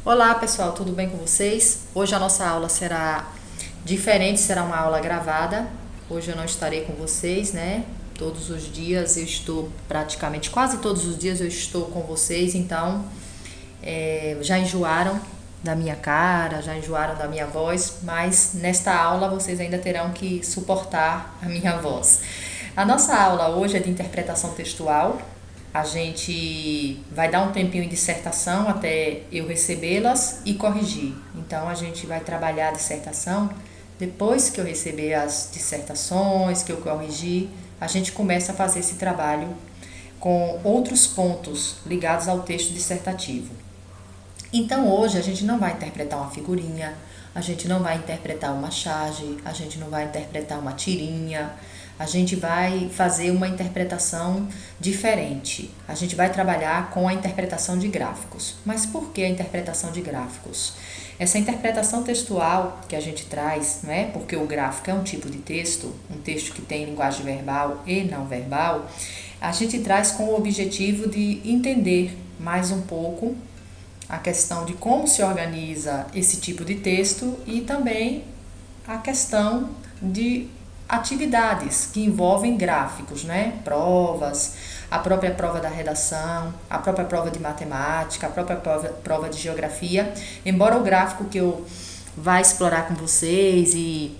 Olá pessoal, tudo bem com vocês? Hoje a nossa aula será diferente, será uma aula gravada. Hoje eu não estarei com vocês, né? Todos os dias eu estou, praticamente quase todos os dias eu estou com vocês, então já enjoaram da minha cara, já enjoaram da minha voz, mas nesta aula vocês ainda terão que suportar a minha voz. A nossa aula hoje é de interpretação textual. A gente vai dar um tempinho em dissertação até eu recebê-las e corrigir. Então, a gente vai trabalhar a dissertação. Depois que eu receber as dissertações, que eu corrigir, a gente começa a fazer esse trabalho com outros pontos ligados ao texto dissertativo. Então, hoje a gente não vai interpretar uma figurinha, a gente não vai interpretar uma charge, a gente não vai interpretar uma tirinha. A gente vai fazer uma interpretação diferente. A gente vai trabalhar com a interpretação de gráficos. Mas por que a interpretação de gráficos? Essa interpretação textual que a gente traz, né? Porque o gráfico é um tipo de texto, um texto que tem linguagem verbal e não verbal, a gente traz com o objetivo de entender mais um pouco a questão de como se organiza esse tipo de texto e também a questão de atividades que envolvem gráficos, né? Provas, a própria prova da redação, a própria prova de matemática, a própria prova de geografia. Embora o gráfico que eu vá explorar com vocês e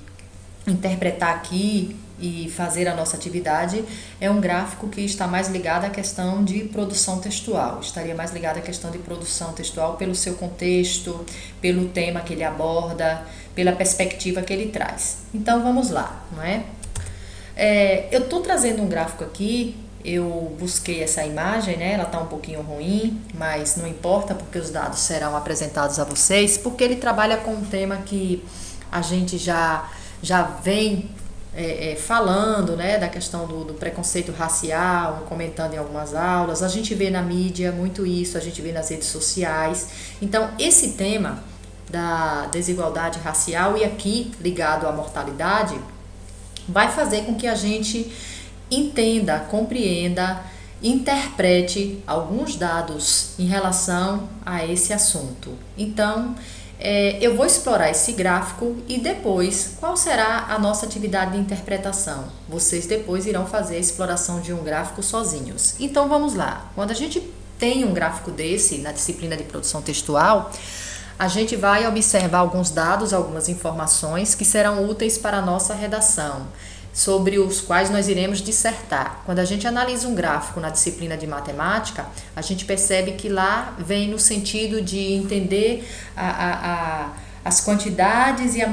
interpretar aqui e fazer a nossa atividade é um gráfico que está mais ligado à questão de produção textual. Estaria mais ligado à questão de produção textual pelo seu contexto, pelo tema que ele aborda, pela perspectiva que ele traz. Então vamos lá, não é? Eu estou trazendo um gráfico aqui, eu busquei essa imagem, né? Ela está um pouquinho ruim, mas não importa porque os dados serão apresentados a vocês, porque ele trabalha com um tema que a gente já vem falando, né, da questão do preconceito racial, comentando em algumas aulas. A gente vê na mídia muito isso, a gente vê nas redes sociais. Então, esse tema da desigualdade racial e aqui ligado à mortalidade vai fazer com que a gente entenda, compreenda, interprete alguns dados em relação a esse assunto. Então, eu vou explorar esse gráfico e depois, qual será a nossa atividade de interpretação? Vocês depois irão fazer a exploração de um gráfico sozinhos. Então, vamos lá. Quando a gente tem um gráfico desse na disciplina de produção textual, a gente vai observar alguns dados, algumas informações que serão úteis para a nossa redação, sobre os quais nós iremos dissertar. Quando a gente analisa um gráfico na disciplina de matemática, a gente percebe que lá vem no sentido de entender as quantidades e a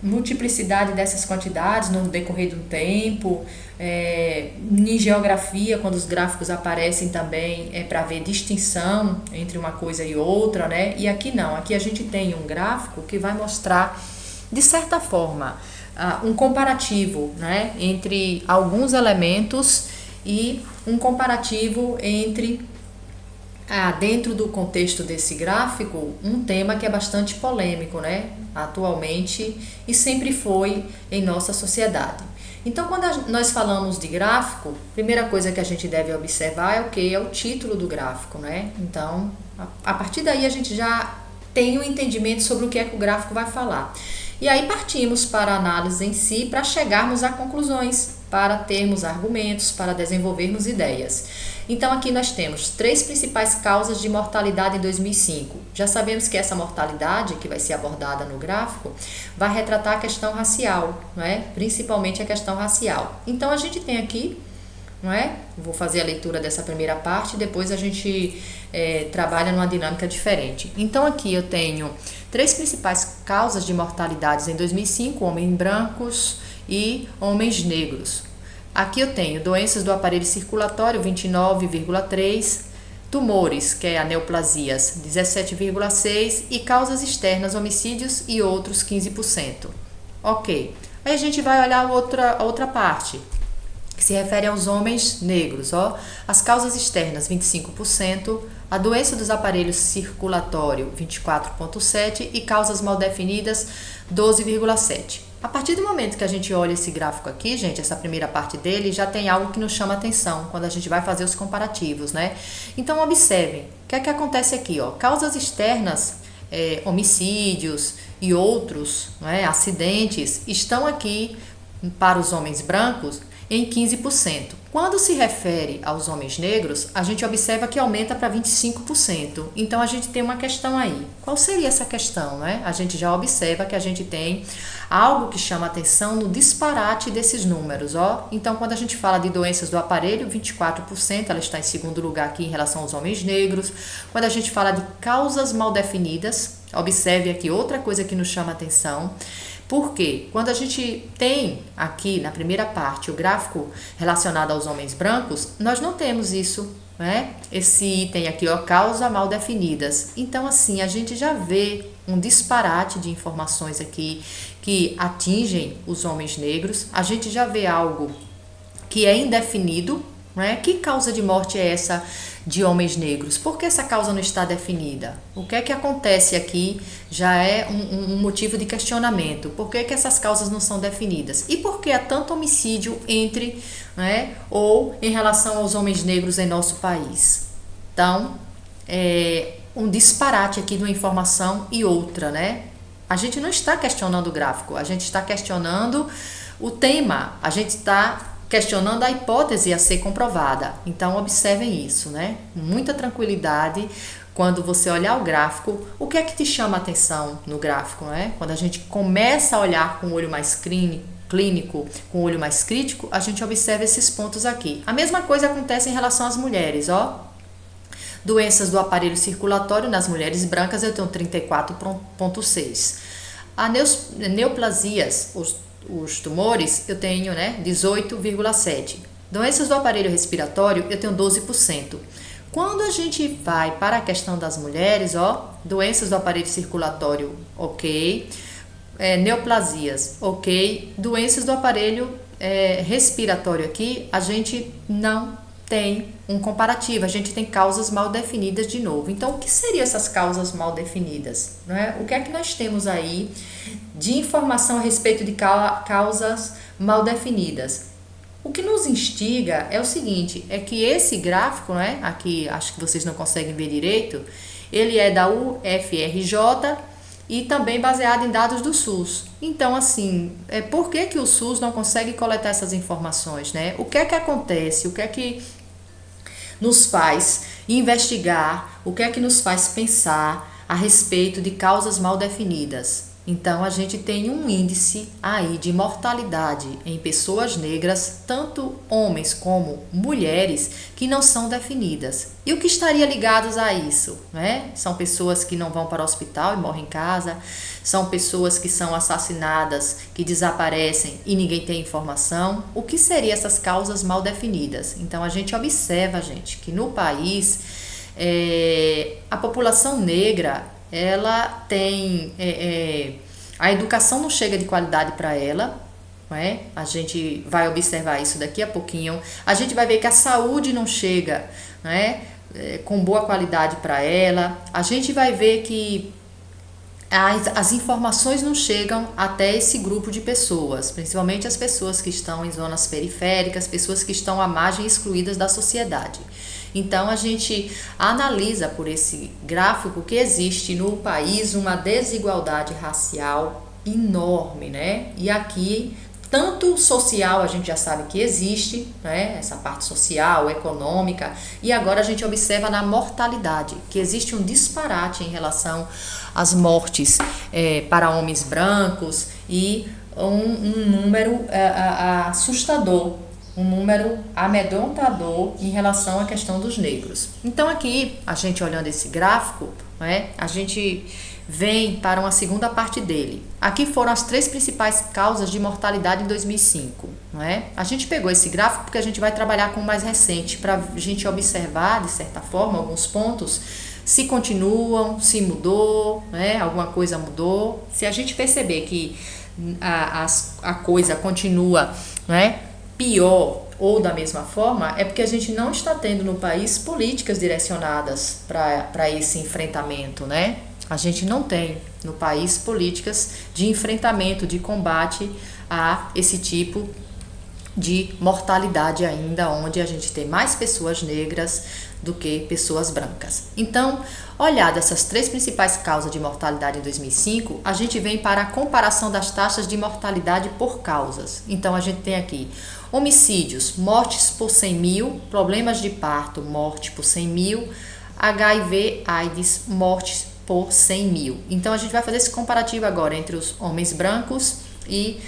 multiplicidade dessas quantidades no decorrer do tempo. Em geografia, quando os gráficos aparecem também, é para ver distinção entre uma coisa e outra, né? E aqui não, aqui a gente tem um gráfico que vai mostrar, de certa forma, um comparativo, né, entre alguns elementos e um comparativo entre, dentro do contexto desse gráfico, um tema que é bastante polêmico, né, atualmente e sempre foi em nossa sociedade. Então, quando nós falamos de gráfico, a primeira coisa que a gente deve observar é o que? É o título do gráfico, né? Então, a partir daí a gente já tem um entendimento sobre o que é que o gráfico vai falar. E aí partimos para a análise em si, para chegarmos a conclusões, para termos argumentos, para desenvolvermos ideias. Então aqui nós temos 3 principais causas de mortalidade em 2005. Já sabemos que essa mortalidade, que vai ser abordada no gráfico, vai retratar a questão racial, não é? Principalmente a questão racial. Então a gente tem aqui, não é? Vou fazer a leitura dessa primeira parte e depois a gente trabalha numa dinâmica diferente. Então aqui eu tenho 3 principais causas de mortalidades em 2005, homens brancos e homens negros. Aqui eu tenho doenças do aparelho circulatório, 29,3%, tumores, que é a neoplasias, 17,6% e causas externas, homicídios e outros, 15%. Ok. Aí a gente vai olhar a outra parte, que se refere aos homens negros, ó. As causas externas, 25%, a doença dos aparelhos circulatório, 24,7% e causas mal definidas, 12,7%. A partir do momento que a gente olha esse gráfico aqui, gente, essa primeira parte dele, já tem algo que nos chama atenção quando a gente vai fazer os comparativos, né? Então, observem, o que é que acontece aqui, ó? Causas externas homicídios e outros, né, acidentes, estão aqui para os homens brancos em 15%. Quando se refere aos homens negros, a gente observa que aumenta para 25%. Então a gente tem uma questão aí. Qual seria essa questão, né? A gente já observa que a gente tem algo que chama atenção no disparate desses números, ó. Então quando a gente fala de doenças do aparelho, 24%, ela está em segundo lugar aqui em relação aos homens negros. Quando a gente fala de causas mal definidas, observe aqui outra coisa que nos chama atenção. Porque quando a gente tem aqui na primeira parte o gráfico relacionado aos homens brancos, nós não temos isso, né? Esse item aqui, ó, causa mal definidas. Então, assim, a gente já vê um disparate de informações aqui que atingem os homens negros. A gente já vê algo que é indefinido, né? Que causa de morte é essa de homens negros? Por que essa causa não está definida? O que é que acontece aqui já é um motivo de questionamento. Por que que essas causas não são definidas? E por que há tanto homicídio entre, né, ou em relação aos homens negros em nosso país? Então, um disparate aqui de uma informação e outra, né? A gente não está questionando o gráfico, a gente está questionando o tema, a gente está questionando a hipótese a ser comprovada. Então, observem isso, né? Muita tranquilidade quando você olhar o gráfico. O que é que te chama a atenção no gráfico, né? Quando a gente começa a olhar com o olho mais clínico, com o olho mais crítico, a gente observa esses pontos aqui. A mesma coisa acontece em relação às mulheres, ó. Doenças do aparelho circulatório nas mulheres brancas eu tenho 34,6. A neoplasias, os tumores, eu tenho, né, 18,7. Doenças do aparelho respiratório, eu tenho 12%. Quando a gente vai para a questão das mulheres, ó, doenças do aparelho circulatório, ok. Neoplasias, ok. Doenças do aparelho respiratório aqui, a gente não tem um comparativo, a gente tem causas mal definidas de novo. Então, o que seriam essas causas mal definidas, né? O que é que nós temos aí de informação a respeito de causas mal definidas? O que nos instiga é o seguinte, é que esse gráfico, né, aqui acho que vocês não conseguem ver direito, ele é da UFRJ e também baseado em dados do SUS. Então, assim, por que o SUS não consegue coletar essas informações, né? O que é que acontece? O que é que nos faz investigar, o que é que nos faz pensar a respeito de causas mal definidas? Então, a gente tem um índice aí de mortalidade em pessoas negras, tanto homens como mulheres, que não são definidas. E o que estaria ligados a isso, né? São pessoas que não vão para o hospital e morrem em casa, são pessoas que são assassinadas, que desaparecem e ninguém tem informação. O que seriam essas causas mal definidas? Então, a gente observa, gente, que no país, a população negra, ela tem, a educação não chega de qualidade para ela, não é? A gente vai observar isso daqui a pouquinho. A gente vai ver que a saúde não chega, né, com boa qualidade para ela. A gente vai ver que as informações não chegam até esse grupo de pessoas, principalmente as pessoas que estão em zonas periféricas, pessoas que estão à margem, excluídas da sociedade. Então, a gente analisa por esse gráfico que existe no país uma desigualdade racial enorme, né? E aqui, tanto social, a gente já sabe que existe, né? Essa parte social, econômica, e agora a gente observa na mortalidade, que existe um disparate em relação às mortes para homens brancos e um número assustador, um número amedrontador em relação à questão dos negros. Então, aqui, a gente olhando esse gráfico, né, a gente vem para uma segunda parte dele. Aqui foram as 3 principais causas de mortalidade em 2005. Né? A gente pegou esse gráfico porque a gente vai trabalhar com o mais recente, para a gente observar, de certa forma, alguns pontos, se continuam, se mudou, né, alguma coisa mudou. Se a gente perceber que a coisa continua, né, pior ou da mesma forma, é porque a gente não está tendo no país políticas direcionadas para esse enfrentamento, né? A gente não tem no país políticas de enfrentamento, de combate a esse tipo de mortalidade ainda, onde a gente tem mais pessoas negras do que pessoas brancas. Então, olhado essas 3 principais causas de mortalidade em 2005, a gente vem para a comparação das taxas de mortalidade por causas. Então, a gente tem aqui homicídios, mortes por 100 mil, problemas de parto, morte por 100 mil, HIV, AIDS, mortes por 100 mil. Então, a gente vai fazer esse comparativo agora entre os homens brancos e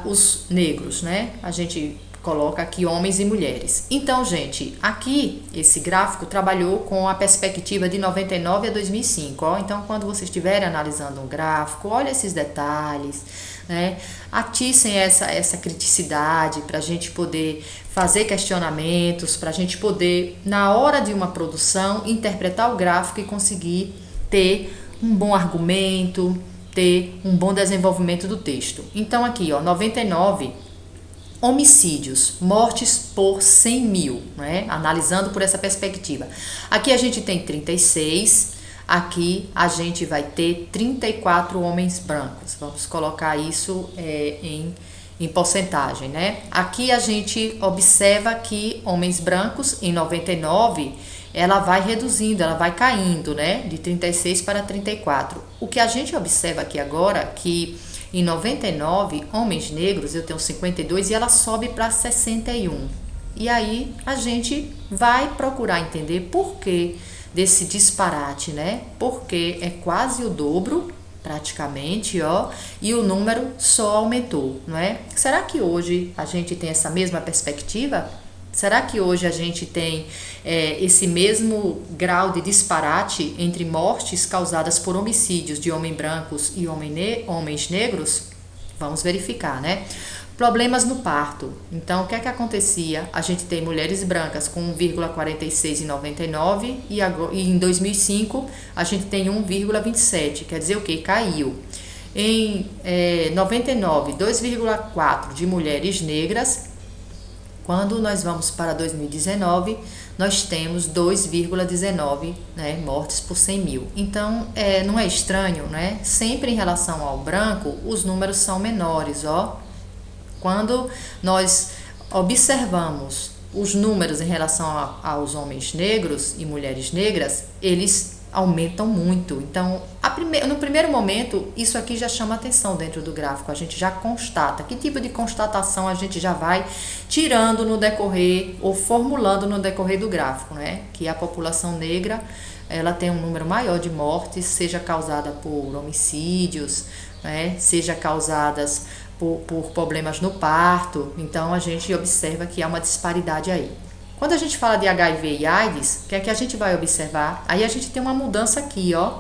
os negros, né? A gente coloca aqui homens e mulheres. Então, gente, aqui esse gráfico trabalhou com a perspectiva de 99 a 2005, ó. Então, quando vocês estiverem analisando um gráfico, olha esses detalhes, né? Atiçem essa criticidade para a gente poder fazer questionamentos, para a gente poder, na hora de uma produção, interpretar o gráfico e conseguir ter um bom argumento, ter um bom desenvolvimento do texto. Então, aqui, ó, 99 homicídios, mortes por 100 mil, né? Analisando por essa perspectiva. Aqui a gente tem 36, aqui a gente vai ter 34 homens brancos. Vamos colocar isso em porcentagem, né? Aqui a gente observa que homens brancos, em 99, ela vai reduzindo, ela vai caindo, né? De 36 para 34. O que a gente observa aqui agora, que em 99, homens negros, eu tenho 52 e ela sobe para 61. E aí a gente vai procurar entender por que desse disparate, né? Porque é quase o dobro, praticamente, ó, e o número só aumentou, não é? Será que hoje a gente tem essa mesma perspectiva? Será que hoje a gente tem esse mesmo grau de disparate entre mortes causadas por homicídios de homens brancos e homens negros? Vamos verificar, né? Problemas no parto. Então, o que é que acontecia? A gente tem mulheres brancas com 1,46 em 99 e em 2005 a gente tem 1,27. Quer dizer o quê? Caiu. Em 99, 2,4 de mulheres negras. Quando nós vamos para 2019, nós temos 2,19, né, mortes por 100 mil. Então, não é estranho, né? Sempre em relação ao branco, os números são menores, ó. Quando nós observamos os números em relação aos homens negros e mulheres negras, eles aumentam muito. Então, no primeiro momento, isso aqui já chama atenção dentro do gráfico, a gente já constata. Que tipo de constatação a gente já vai tirando no decorrer ou formulando no decorrer do gráfico, né? Que a população negra, ela tem um número maior de mortes, seja causada por homicídios, né? Seja causadas por problemas no parto. Então, a gente observa que há uma disparidade aí. Quando a gente fala de HIV e AIDS, o que é que a gente vai observar? Aí a gente tem uma mudança aqui, ó,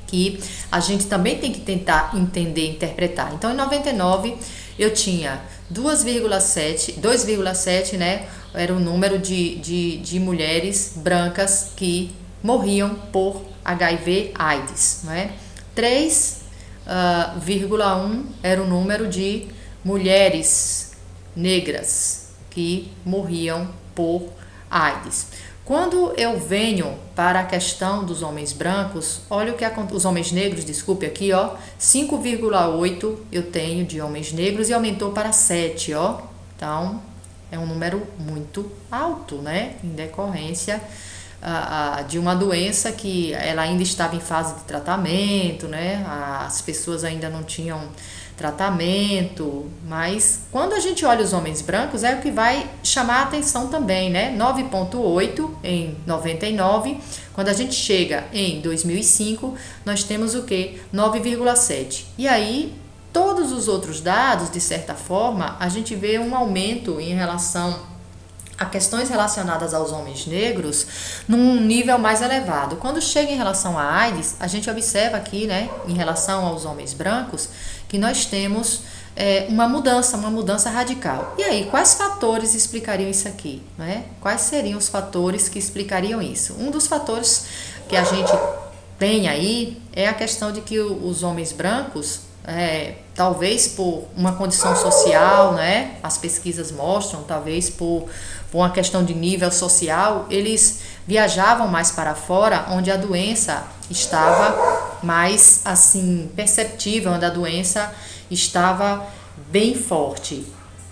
que a gente também tem que tentar entender, interpretar. Então, em 99, eu tinha 2,7, né? Era o número de mulheres brancas que morriam por HIV AIDS, né? 3,1 era o número de mulheres negras que morriam por AIDS. Quando eu venho para a questão dos homens brancos, olha o que os homens negros, desculpe aqui, ó, 5,8 eu tenho de homens negros e aumentou para 7, ó. Então, é um número muito alto, né? Em decorrência de uma doença que ela ainda estava em fase de tratamento, né? As pessoas ainda não tinham tratamento, mas quando a gente olha os homens brancos é o que vai chamar a atenção também, né? 9,8 em 99, quando a gente chega em 2005, nós temos o que? 9,7. E aí, todos os outros dados, de certa forma, a gente vê um aumento em relação a questões relacionadas aos homens negros num nível mais elevado. Quando chega em relação à AIDS, a gente observa aqui, né, em relação aos homens brancos, que nós temos uma mudança radical. E aí, quais fatores explicariam isso aqui, né? Quais seriam os fatores que explicariam isso? Um dos fatores que a gente tem aí é a questão de que os homens brancos, talvez por uma condição social, né? As pesquisas mostram, talvez por uma questão de nível social, eles viajavam mais para fora, onde a doença estava mais assim perceptível, onde a doença estava bem forte.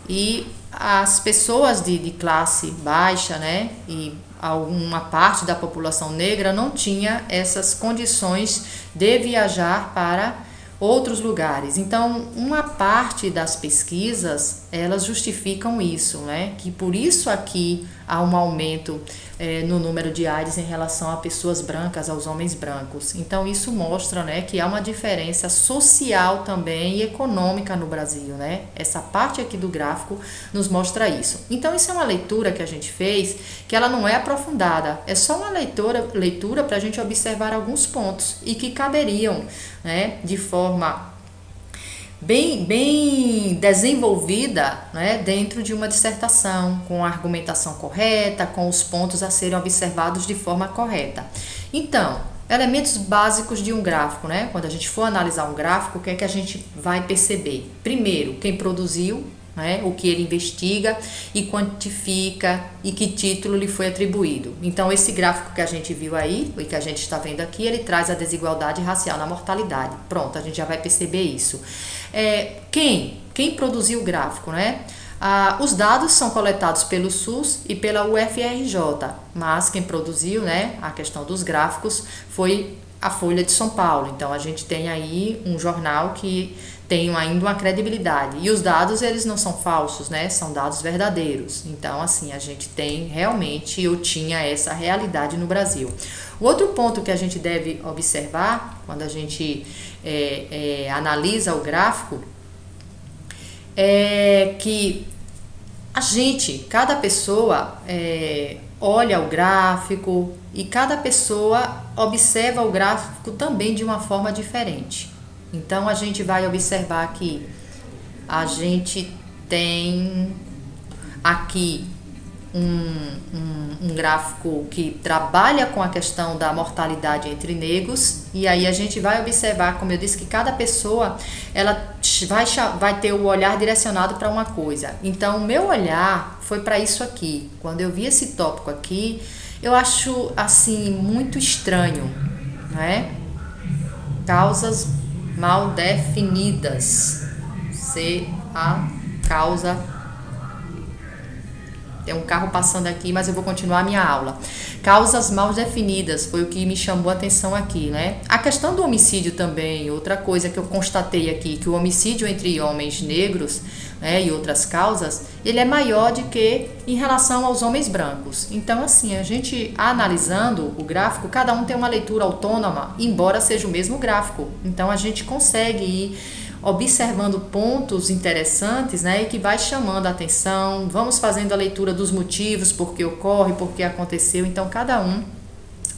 E as pessoas de classe baixa, né, e alguma parte da população negra não tinha essas condições de viajar para outros lugares. Então, uma parte das pesquisas, elas justificam isso, né? Que por isso aqui há um aumento no número de AIDS em relação a pessoas brancas, aos homens brancos. Então, isso mostra, né, que há uma diferença social também e econômica no Brasil, né? Essa parte aqui do gráfico nos mostra isso. Então, isso é uma leitura que a gente fez, que ela não é aprofundada, é só uma leitura para a gente observar alguns pontos e que caberiam, né, de forma bem desenvolvida, né, dentro de uma dissertação, com a argumentação correta, com os pontos a serem observados de forma correta. Então, elementos básicos de um gráfico, né? Quando a gente for analisar um gráfico, o que é que a gente vai perceber? Primeiro, quem produziu, né, o que ele investiga e quantifica e que título lhe foi atribuído. Então, esse gráfico que a gente viu aí, e que a gente está vendo aqui, ele traz a desigualdade racial na mortalidade. Pronto, a gente já vai perceber isso. Quem produziu o gráfico, né? Os dados são coletados pelo SUS e pela UFRJ, mas quem produziu, né, a questão dos gráficos foi a Folha de São Paulo. Então, a gente tem aí um jornal que tem ainda uma credibilidade. E os dados, eles não são falsos, né? São dados verdadeiros. Então, assim, a gente tem realmente, eu tinha essa realidade no Brasil. O outro ponto que a gente deve observar, quando a gente analisa o gráfico, é que cada pessoa olha o gráfico e cada pessoa observa o gráfico também de uma forma diferente. Então, a gente vai observar que a gente tem aqui um gráfico que trabalha com a questão da mortalidade entre negros, e aí a gente vai observar, como eu disse, que cada pessoa ela vai ter o olhar direcionado para uma coisa. Então, o meu olhar foi para isso aqui. Quando eu vi esse tópico aqui, eu acho assim muito estranho, né? Causas mal definidas. Se a causa... Tem um carro passando aqui, mas eu vou continuar a minha aula. Causas mal definidas foi o que me chamou a atenção aqui, né? A questão do homicídio também, outra coisa que eu constatei aqui, que o homicídio entre homens negros, né, e outras causas, ele é maior do que em relação aos homens brancos. Então, assim, a gente analisando o gráfico, cada um tem uma leitura autônoma, embora seja o mesmo gráfico. Então, a gente consegue ir observando pontos interessantes, né, e que vai chamando a atenção, vamos fazendo a leitura dos motivos, por que ocorre, por que aconteceu. Então, cada um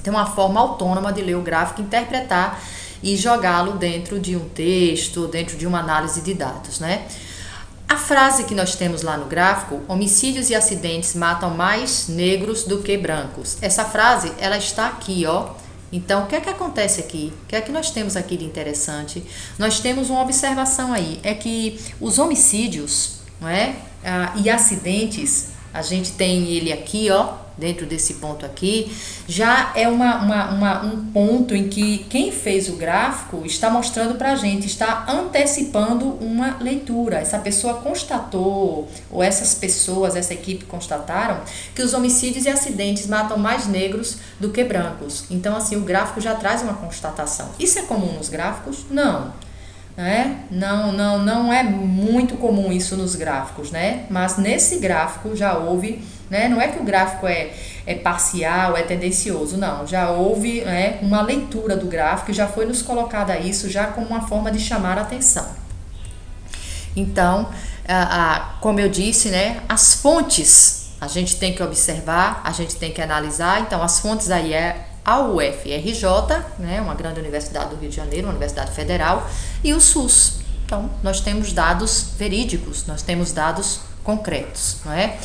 tem uma forma autônoma de ler o gráfico, interpretar e jogá-lo dentro de um texto, dentro de uma análise de dados, né? A frase que nós temos lá no gráfico, homicídios e acidentes matam mais negros do que brancos. Essa frase, ela está aqui, ó. Então, o que é que acontece aqui? O que é que nós temos aqui de interessante? Nós temos uma observação aí, é que os homicídios, não é? E acidentes, a gente tem ele aqui, ó, dentro desse ponto aqui, já é um ponto em que quem fez o gráfico está mostrando para a gente, está antecipando uma leitura. Essa pessoa constatou, ou essas pessoas, essa equipe constataram, que os homicídios e acidentes matam mais negros do que brancos. Então, assim, o gráfico já traz uma constatação. Isso é comum nos gráficos? Não. Não é muito comum isso nos gráficos, né? Mas nesse gráfico já houve, né? Não é que o gráfico é parcial, é tendencioso, não. Já houve, né, uma leitura do gráfico e já foi nos colocada isso já como uma forma de chamar a atenção. Então, como eu disse, né? As fontes a gente tem que observar, a gente tem que analisar. Então, as fontes aí a UFRJ, né, uma grande universidade do Rio de Janeiro, uma universidade federal, e o SUS. Então, nós temos dados verídicos, nós temos dados concretos, não é?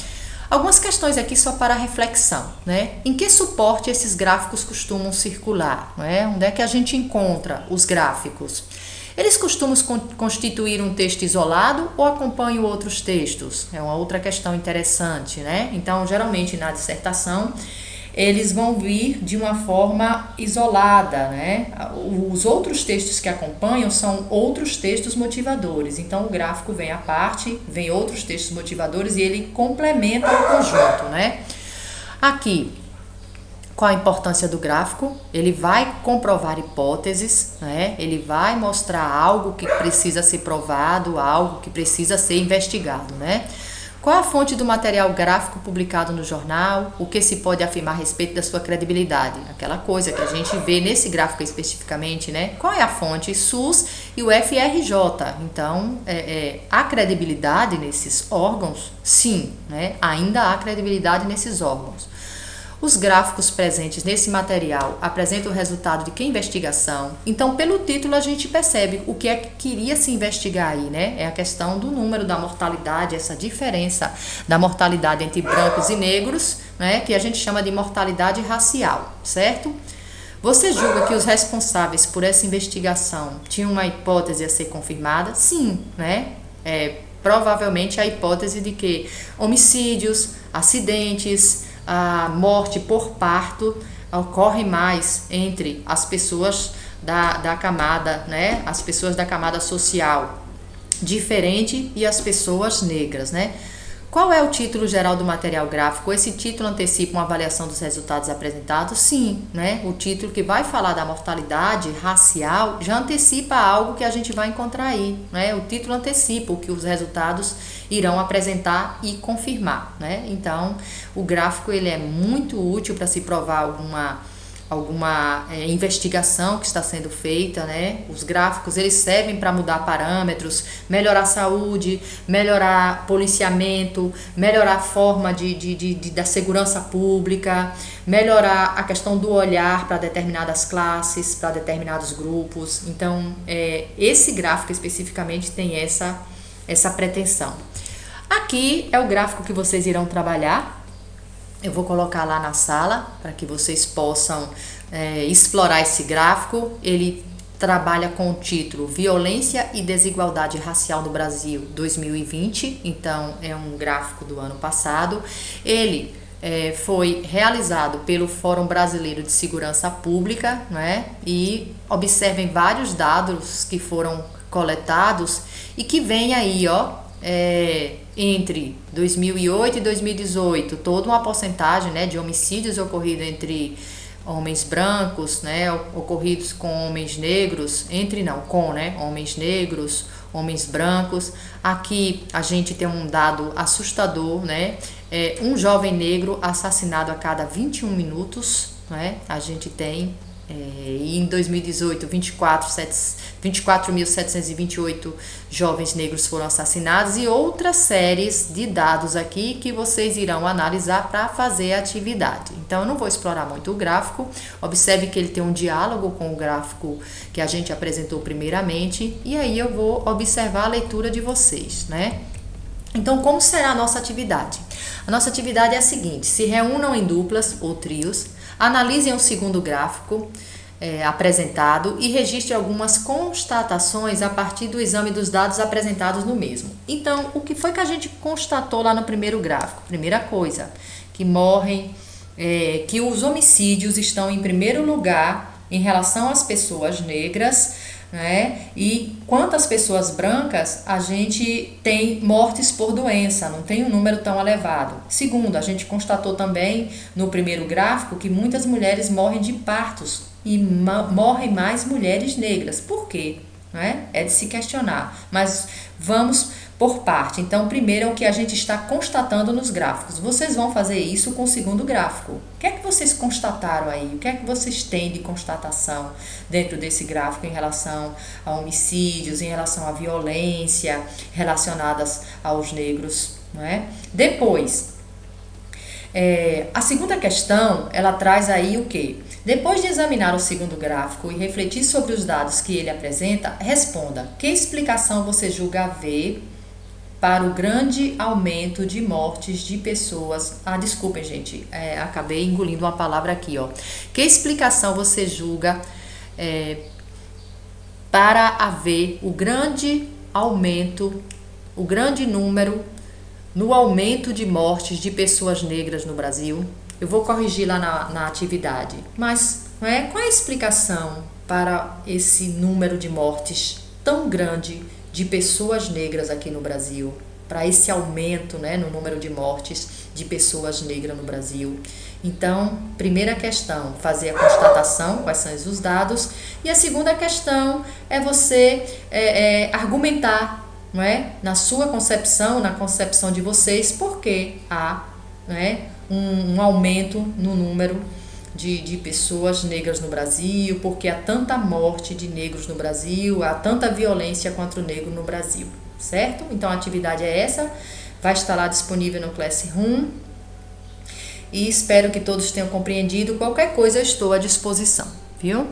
Algumas questões aqui só para reflexão, né? Em que suporte esses gráficos costumam circular, não é? Onde é que a gente encontra os gráficos? Eles costumam constituir um texto isolado ou acompanham outros textos? É uma outra questão interessante, né? Então, geralmente na dissertação, eles vão vir de uma forma isolada, né? Os outros textos que acompanham são outros textos motivadores. Então, o gráfico vem à parte, vem outros textos motivadores e ele complementa o conjunto, né? Aqui, qual a importância do gráfico? Ele vai comprovar hipóteses, né? Ele vai mostrar algo que precisa ser provado, algo que precisa ser investigado, né? Qual a fonte do material gráfico publicado no jornal? O que se pode afirmar a respeito da sua credibilidade? Aquela coisa que a gente vê nesse gráfico especificamente, né? Qual é a fonte? SUS e o FRJ. Então, há credibilidade nesses órgãos? Sim, né? Ainda há credibilidade nesses órgãos. Os gráficos presentes nesse material apresentam o resultado de que investigação? Então, pelo título, a gente percebe o que é que queria se investigar aí, né? É a questão do número da mortalidade, essa diferença da mortalidade entre brancos e negros, né? Que a gente chama de mortalidade racial, certo? Você julga que os responsáveis por essa investigação tinham uma hipótese a ser confirmada? Sim, né? Provavelmente a hipótese de que homicídios, acidentes, a morte por parto ocorre mais entre as pessoas da camada, né? As pessoas da camada social diferente e as pessoas negras, né? Qual é o título geral do material gráfico? Esse título antecipa uma avaliação dos resultados apresentados? Sim, né? O título que vai falar da mortalidade racial já antecipa algo que a gente vai encontrar aí, né? O título antecipa o que os resultados irão apresentar e confirmar, né? Então, o gráfico ele é muito útil para se provar alguma investigação que está sendo feita, né? Os gráficos eles servem para mudar parâmetros, melhorar a saúde, melhorar policiamento, melhorar a forma da segurança pública, melhorar a questão do olhar para determinadas classes, para determinados grupos. Então, esse gráfico especificamente tem essa pretensão. Aqui é o gráfico que vocês irão trabalhar. Eu vou colocar lá na sala para que vocês possam explorar esse gráfico. Ele trabalha com o título Violência e Desigualdade Racial no Brasil 2020. Então, é um gráfico do ano passado. Ele foi realizado pelo Fórum Brasileiro de Segurança Pública, né? E observem vários dados que foram coletados e que vem aí, entre 2008 e 2018, toda uma porcentagem, né, de homicídios ocorridos entre homens brancos, né, ocorridos com homens negros, homens negros, homens brancos. Aqui a gente tem um dado assustador, né, um jovem negro assassinado a cada 21 minutos, né, a gente tem. E em 2018, 24.728 jovens negros foram assassinados e outras séries de dados aqui que vocês irão analisar para fazer a atividade. Então, eu não vou explorar muito o gráfico. Observe que ele tem um diálogo com o gráfico que a gente apresentou primeiramente e aí eu vou observar a leitura de vocês, né? Então, como será a nossa atividade? A nossa atividade é a seguinte: se reúnam em duplas ou trios, analisem o segundo gráfico apresentado e registre algumas constatações a partir do exame dos dados apresentados no mesmo. Então, o que foi que a gente constatou lá no primeiro gráfico? Primeira coisa, que que os homicídios estão em primeiro lugar em relação às pessoas negras, né? E quantas pessoas brancas a gente tem mortes por doença, não tem um número tão elevado. Segundo, a gente constatou também no primeiro gráfico que muitas mulheres morrem de partos e morrem mais mulheres negras. Por quê? Né? É de se questionar, mas vamos por parte. Então, primeiro é o que a gente está constatando nos gráficos. Vocês vão fazer isso com o segundo gráfico. O que é que vocês constataram aí? O que é que vocês têm de constatação dentro desse gráfico em relação a homicídios, em relação à violência relacionadas aos negros, não é? Depois, a segunda questão, ela traz aí o quê? Depois de examinar o segundo gráfico e refletir sobre os dados que ele apresenta, responda: que explicação você julga haver para o grande aumento de mortes de pessoas... desculpem, gente, acabei engolindo uma palavra aqui, Que explicação você julga para haver o grande aumento, o grande número no aumento de mortes de pessoas negras no Brasil? eu vou corrigir lá na atividade. Mas não é? Qual é a explicação para esse número de mortes tão grande de pessoas negras aqui no Brasil? Para esse aumento, né, no número de mortes de pessoas negras no Brasil. Então, primeira questão, fazer a constatação, quais são os dados. E a segunda questão é você argumentar, não é? Na sua concepção, na concepção de vocês, por que há, não é, um aumento no número de pessoas negras no Brasil, porque há tanta morte de negros no Brasil, há tanta violência contra o negro no Brasil, certo? Então a atividade é essa, vai estar lá disponível no Classroom e espero que todos tenham compreendido. Qualquer coisa eu estou à disposição, viu?